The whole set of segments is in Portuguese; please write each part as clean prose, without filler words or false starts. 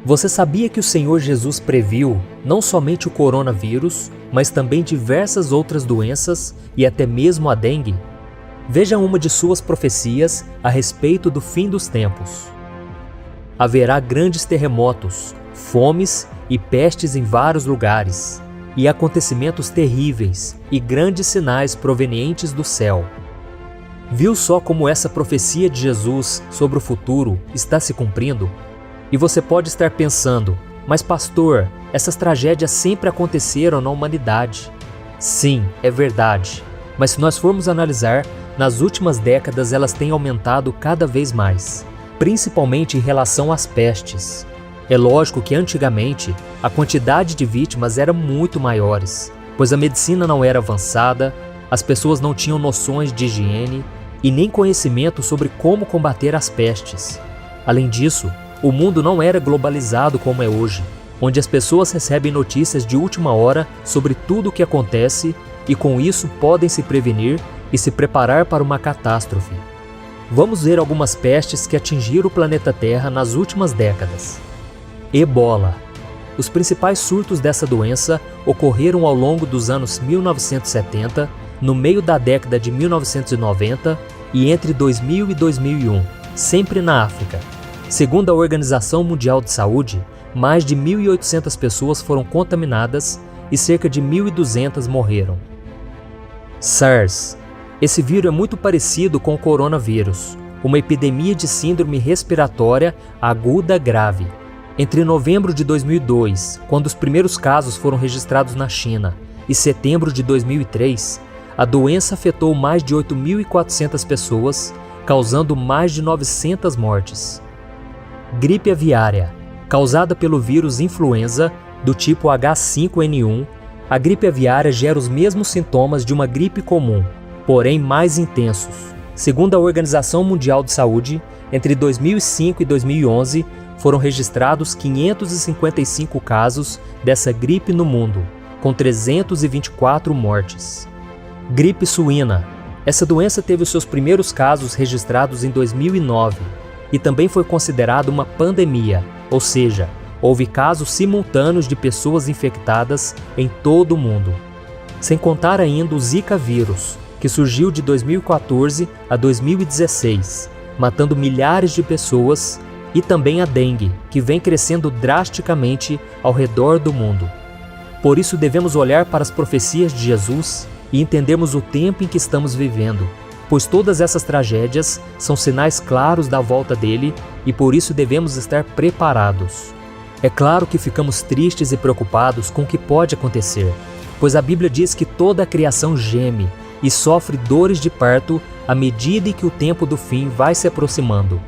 Você sabia que o Senhor Jesus previu não somente o coronavírus, mas também diversas outras doenças e até mesmo a dengue? Veja uma de suas profecias a respeito do fim dos tempos. Haverá grandes terremotos, fomes e pestes em vários lugares, e acontecimentos terríveis e grandes sinais provenientes do céu. Viu só como essa profecia de Jesus sobre o futuro está se cumprindo? E você pode estar pensando, mas pastor, essas tragédias sempre aconteceram na humanidade. Sim, é verdade, mas se nós formos analisar, nas últimas décadas elas têm aumentado cada vez mais, principalmente em relação às pestes. É lógico que antigamente a quantidade de vítimas era muito maiores, pois a medicina não era avançada, as pessoas não tinham noções de higiene e nem conhecimento sobre como combater as pestes. Além disso, o mundo não era globalizado como é hoje, onde as pessoas recebem notícias de última hora sobre tudo o que acontece e com isso podem se prevenir e se preparar para uma catástrofe. Vamos ver algumas pestes que atingiram o planeta Terra nas últimas décadas. Ebola. Os principais surtos dessa doença ocorreram ao longo dos anos 1970, no meio da década de 1990 e entre 2000 e 2001, sempre na África. Segundo a Organização Mundial de Saúde, mais de 1.800 pessoas foram contaminadas e cerca de 1.200 morreram. SARS. Esse vírus é muito parecido com o coronavírus, uma epidemia de síndrome respiratória aguda grave. Entre novembro de 2002, quando os primeiros casos foram registrados na China, e setembro de 2003, a doença afetou mais de 8.400 pessoas, causando mais de 900 mortes. Gripe aviária. Causada pelo vírus influenza do tipo H5N1, a gripe aviária gera os mesmos sintomas de uma gripe comum, porém mais intensos. Segundo a Organização Mundial de Saúde, entre 2005 e 2011, foram registrados 555 casos dessa gripe no mundo, com 324 mortes. Gripe suína. Essa doença teve os seus primeiros casos registrados em 2009 e também foi considerada uma pandemia, ou seja, houve casos simultâneos de pessoas infectadas em todo o mundo. Sem contar ainda o Zika vírus, que surgiu de 2014 a 2016, matando milhares de pessoas, e também a dengue, que vem crescendo drasticamente ao redor do mundo. Por isso devemos olhar para as profecias de Jesus e entendermos o tempo em que estamos vivendo, pois todas essas tragédias são sinais claros da volta dele e por isso devemos estar preparados. É claro que ficamos tristes e preocupados com o que pode acontecer, pois a Bíblia diz que toda a criação geme e sofre dores de parto à medida em que o tempo do fim vai se aproximando.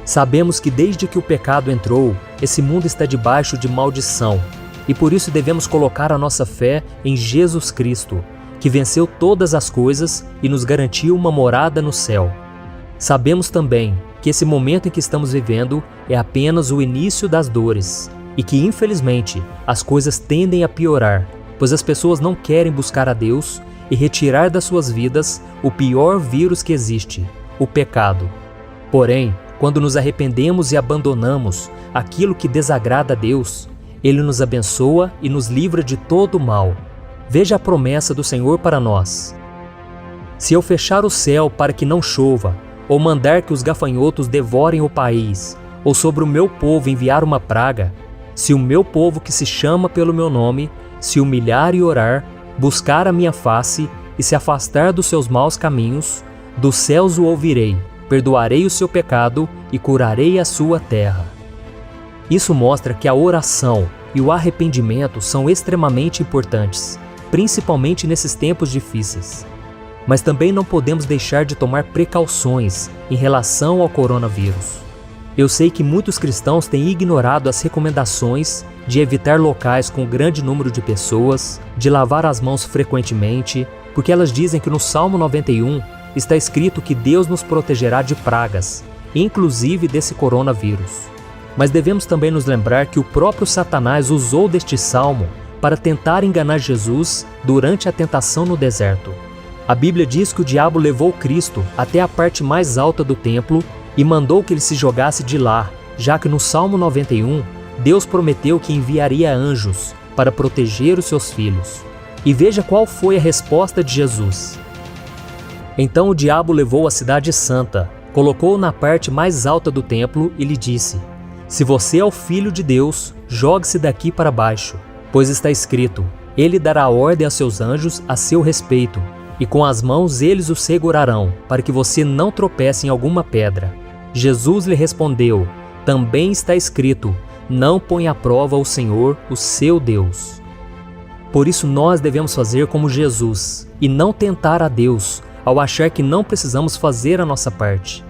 Sabemos que desde que o pecado entrou, esse mundo está debaixo de maldição, e por isso devemos colocar a nossa fé em Jesus Cristo, que venceu todas as coisas e nos garantiu uma morada no céu. Sabemos também que esse momento em que estamos vivendo é apenas o início das dores, e que infelizmente as coisas tendem a piorar, pois as pessoas não querem buscar a Deus e retirar das suas vidas o pior vírus que existe, o pecado. Porém, quando nos arrependemos e abandonamos aquilo que desagrada a Deus, Ele nos abençoa e nos livra de todo o mal. Veja a promessa do Senhor para nós. Se eu fechar o céu para que não chova, ou mandar que os gafanhotos devorem o país, ou sobre o meu povo enviar uma praga, se o meu povo que se chama pelo meu nome, se humilhar e orar, buscar a minha face e se afastar dos seus maus caminhos, dos céus o ouvirei, perdoarei o seu pecado e curarei a sua terra. Isso mostra que a oração e o arrependimento são extremamente importantes, principalmente nesses tempos difíceis. Mas também não podemos deixar de tomar precauções em relação ao coronavírus. Eu sei que muitos cristãos têm ignorado as recomendações de evitar locais com grande número de pessoas, de lavar as mãos frequentemente, porque elas dizem que no Salmo 91 está escrito que Deus nos protegerá de pragas, inclusive desse coronavírus. Mas devemos também nos lembrar que o próprio Satanás usou deste salmo para tentar enganar Jesus durante a tentação no deserto. A Bíblia diz que o diabo levou Cristo até a parte mais alta do templo e mandou que ele se jogasse de lá, já que no Salmo 91 Deus prometeu que enviaria anjos para proteger os seus filhos. E veja qual foi a resposta de Jesus. Então o diabo levou a cidade santa, colocou-o na parte mais alta do templo e lhe disse: Se você é o Filho de Deus, jogue-se daqui para baixo, pois está escrito: Ele dará ordem a seus anjos a seu respeito, e com as mãos eles o segurarão, para que você não tropece em alguma pedra. Jesus lhe respondeu: Também está escrito: Não ponha à prova o Senhor, o seu Deus. Por isso nós devemos fazer como Jesus, e não tentar a Deus, ao achar que não precisamos fazer a nossa parte.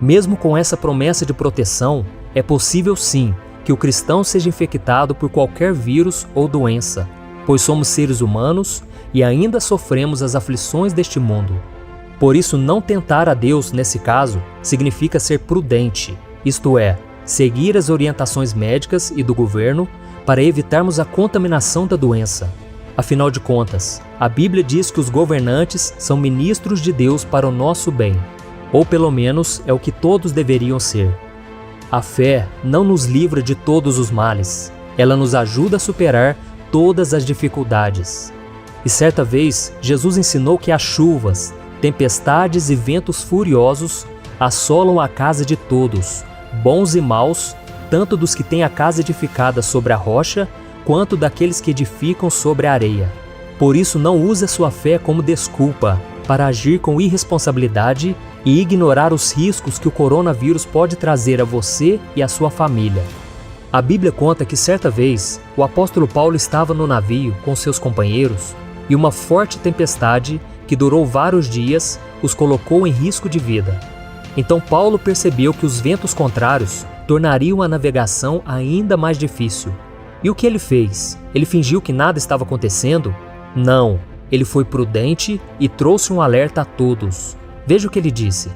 Mesmo com essa promessa de proteção, é possível sim que o cristão seja infectado por qualquer vírus ou doença, pois somos seres humanos e ainda sofremos as aflições deste mundo. Por isso, não tentar a Deus, nesse caso, significa ser prudente, isto é, seguir as orientações médicas e do governo para evitarmos a contaminação da doença. Afinal de contas, a Bíblia diz que os governantes são ministros de Deus para o nosso bem, ou pelo menos é o que todos deveriam ser. A fé não nos livra de todos os males, ela nos ajuda a superar todas as dificuldades. E certa vez, Jesus ensinou que as chuvas, tempestades e ventos furiosos assolam a casa de todos, bons e maus, tanto dos que têm a casa edificada sobre a rocha, quanto daqueles que edificam sobre a areia. Por isso, não use a sua fé como desculpa para agir com irresponsabilidade e ignorar os riscos que o coronavírus pode trazer a você e a sua família. A Bíblia conta que certa vez, o apóstolo Paulo estava no navio com seus companheiros e uma forte tempestade, que durou vários dias, os colocou em risco de vida. Então Paulo percebeu que os ventos contrários tornariam a navegação ainda mais difícil. E o que ele fez? Ele fingiu que nada estava acontecendo? Não, ele foi prudente e trouxe um alerta a todos. Veja o que ele disse: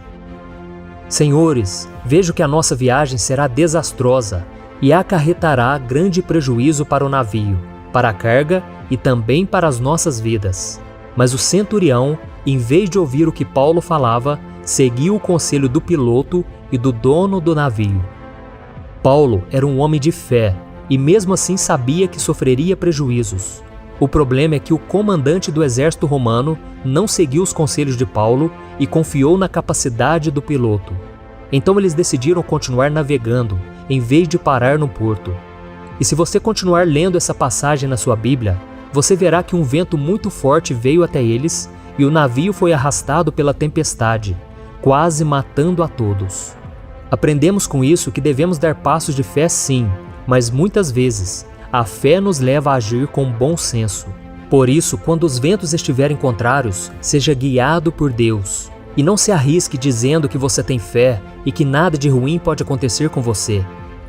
Senhores, vejo que a nossa viagem será desastrosa e acarretará grande prejuízo para o navio, para a carga e também para as nossas vidas. Mas o centurião, em vez de ouvir o que Paulo falava, seguiu o conselho do piloto e do dono do navio. Paulo era um homem de fé e mesmo assim sabia que sofreria prejuízos. O problema é que o comandante do exército romano não seguiu os conselhos de Paulo e confiou na capacidade do piloto. Então eles decidiram continuar navegando, em vez de parar no porto. E se você continuar lendo essa passagem na sua Bíblia, você verá que um vento muito forte veio até eles e o navio foi arrastado pela tempestade, quase matando a todos. Aprendemos com isso que devemos dar passos de fé sim, mas muitas vezes a fé nos leva a agir com bom senso. Por isso, quando os ventos estiverem contrários, seja guiado por Deus. E não se arrisque dizendo que você tem fé e que nada de ruim pode acontecer com você.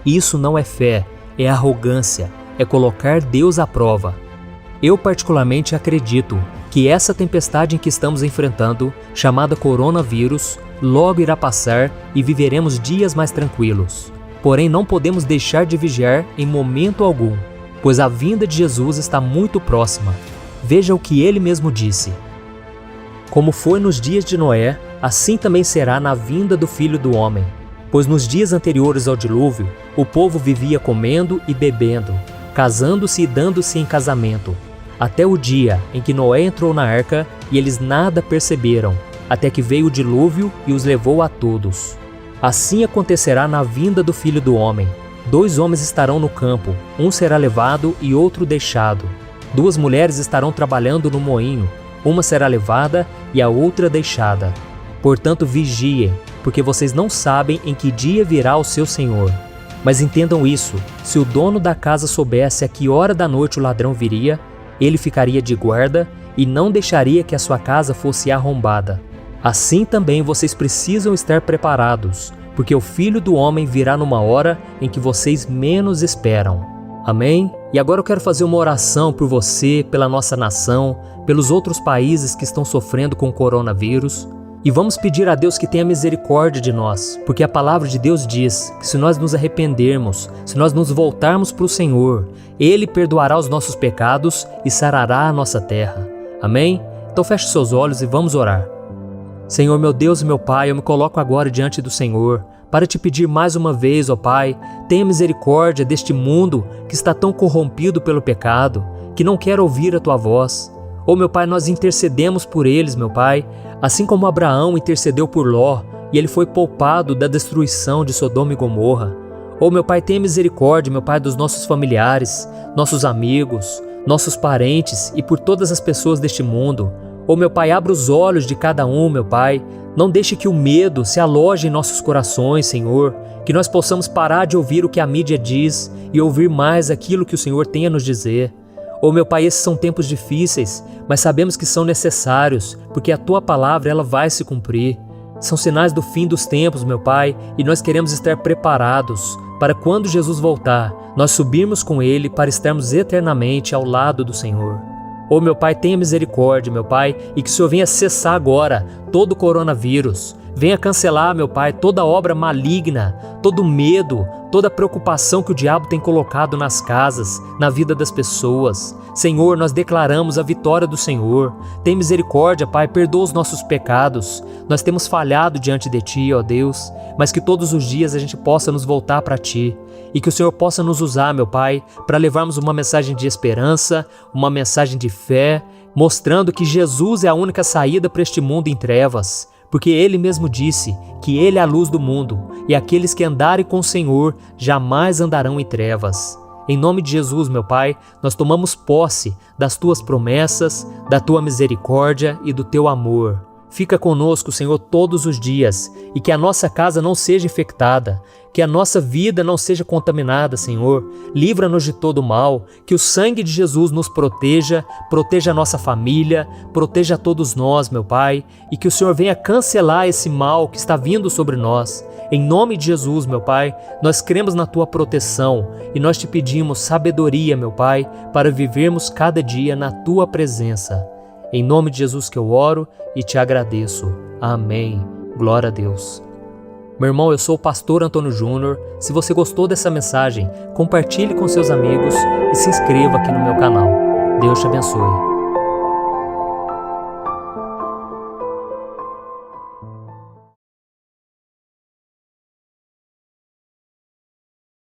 Isso não é fé, é arrogância, é colocar Deus à prova. Eu particularmente acredito que essa tempestade em que estamos enfrentando, chamada coronavírus, logo irá passar e viveremos dias mais tranquilos. Porém, não podemos deixar de vigiar em momento algum, pois a vinda de Jesus está muito próxima. Veja o que ele mesmo disse: Como foi nos dias de Noé, assim também será na vinda do Filho do Homem. Pois nos dias anteriores ao dilúvio, o povo vivia comendo e bebendo, casando-se e dando-se em casamento, até o dia em que Noé entrou na arca e eles nada perceberam, até que veio o dilúvio e os levou a todos. Assim acontecerá na vinda do Filho do Homem. 2 homens estarão no campo, um será levado e outro deixado. 2 mulheres estarão trabalhando no moinho, uma será levada e a outra deixada. Portanto, vigiem, porque vocês não sabem em que dia virá o seu Senhor. Mas entendam isso, se o dono da casa soubesse a que hora da noite o ladrão viria, ele ficaria de guarda e não deixaria que a sua casa fosse arrombada. Assim também vocês precisam estar preparados, porque o Filho do Homem virá numa hora em que vocês menos esperam. Amém? E agora eu quero fazer uma oração por você, pela nossa nação, pelos outros países que estão sofrendo com o coronavírus. E vamos pedir a Deus que tenha misericórdia de nós, porque a palavra de Deus diz que se nós nos arrependermos, se nós nos voltarmos para o Senhor, Ele perdoará os nossos pecados e sarará a nossa terra. Amém? Então feche seus olhos e vamos orar. Senhor, meu Deus e meu Pai, eu me coloco agora diante do Senhor para te pedir mais uma vez, ó Pai, tenha misericórdia deste mundo que está tão corrompido pelo pecado, que não quer ouvir a Tua voz. Ó meu Pai, nós intercedemos por eles, meu Pai, assim como Abraão intercedeu por Ló, e ele foi poupado da destruição de Sodoma e Gomorra. Ó meu Pai, tenha misericórdia, meu Pai, dos nossos familiares, nossos amigos, nossos parentes e por todas as pessoas deste mundo. Ó meu Pai, abra os olhos de cada um, meu Pai. Não deixe que o medo se aloje em nossos corações, Senhor, que nós possamos parar de ouvir o que a mídia diz e ouvir mais aquilo que o Senhor tem a nos dizer. Ó meu Pai, esses são tempos difíceis, mas sabemos que são necessários, porque a Tua palavra ela vai se cumprir. São sinais do fim dos tempos, meu Pai, e nós queremos estar preparados para quando Jesus voltar, nós subirmos com Ele para estarmos eternamente ao lado do Senhor. Ó meu Pai, tenha misericórdia, meu Pai, e que o Senhor venha cessar agora todo o coronavírus. Venha cancelar, meu Pai, toda obra maligna, todo medo, toda preocupação que o diabo tem colocado nas casas, na vida das pessoas. Senhor, nós declaramos a vitória do Senhor. Tem misericórdia, Pai, perdoa os nossos pecados. Nós temos falhado diante de Ti, ó Deus, mas que todos os dias a gente possa nos voltar para Ti e que o Senhor possa nos usar, meu Pai, para levarmos uma mensagem de esperança, uma mensagem de fé, mostrando que Jesus é a única saída para este mundo em trevas. Porque Ele mesmo disse que Ele é a luz do mundo, e aqueles que andarem com o Senhor jamais andarão em trevas. Em nome de Jesus, meu Pai, nós tomamos posse das Tuas promessas, da Tua misericórdia e do Teu amor. Fica conosco, Senhor, todos os dias, e que a nossa casa não seja infectada, que a nossa vida não seja contaminada, Senhor. Livra-nos de todo mal, que o sangue de Jesus nos proteja, proteja a nossa família, proteja a todos nós, meu Pai, e que o Senhor venha cancelar esse mal que está vindo sobre nós. Em nome de Jesus, meu Pai, nós cremos na Tua proteção e nós te pedimos sabedoria, meu Pai, para vivermos cada dia na Tua presença. Em nome de Jesus que eu oro e te agradeço. Amém. Glória a Deus. Meu irmão, eu sou o pastor Antônio Júnior. Se você gostou dessa mensagem, compartilhe com seus amigos e se inscreva aqui no meu canal. Deus te abençoe.